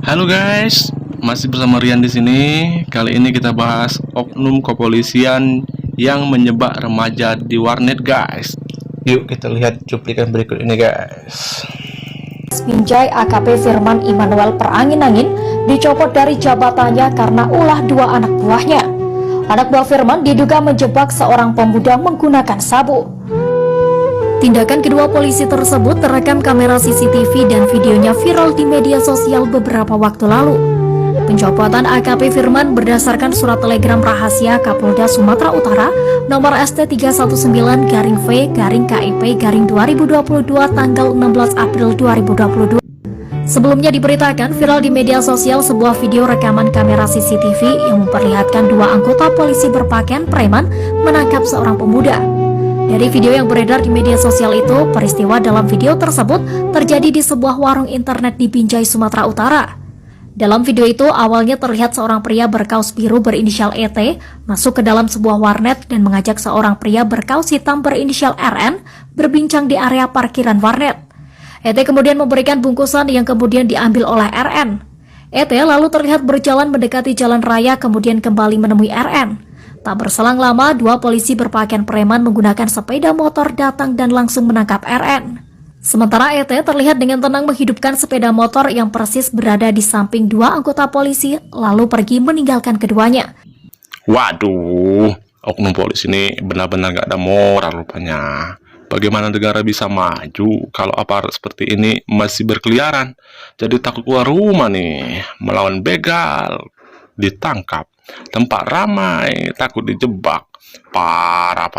Halo guys, masih bersama Rian di sini. Kali ini kita bahas oknum kepolisian yang menyebak remaja di warnet, guys. Yuk kita lihat cuplikan berikut ini, guys. Binjai AKP Firman Immanuel Perangin-Angin dicopot dari jabatannya karena ulah dua anak buahnya. Anak buah Firman diduga menjebak seorang pemuda menggunakan sabu. Tindakan kedua polisi tersebut terekam kamera CCTV dan videonya viral di media sosial beberapa waktu lalu. Pencopotan AKP Firman berdasarkan surat telegram rahasia Kapolda Sumatera Utara nomor ST319-V-KIP-2022 tanggal 16 April 2022. Sebelumnya diberitakan viral di media sosial sebuah video rekaman kamera CCTV yang memperlihatkan dua anggota polisi berpakaian preman menangkap seorang pemuda. Dari video yang beredar di media sosial itu, peristiwa dalam video tersebut terjadi di sebuah warung internet di Binjai, Sumatera Utara. Dalam video itu, awalnya terlihat seorang pria berkaus biru berinisial ET masuk ke dalam sebuah warnet dan mengajak seorang pria berkaus hitam berinisial RN berbincang di area parkiran warnet. ET kemudian memberikan bungkusan yang kemudian diambil oleh RN. ET lalu terlihat berjalan mendekati jalan raya kemudian kembali menemui RN. Tak berselang lama, dua polisi berpakaian preman menggunakan sepeda motor datang dan langsung menangkap RN. Sementara ET terlihat dengan tenang menghidupkan sepeda motor yang persis berada di samping dua anggota polisi, lalu pergi meninggalkan keduanya. Waduh, oknum polisi ini benar-benar gak ada moral rupanya. Bagaimana negara bisa maju kalau aparat seperti ini masih berkeliaran? Jadi takut keluar rumah nih, melawan begal, ditangkap. Tempat ramai, takut dijebak. Parah.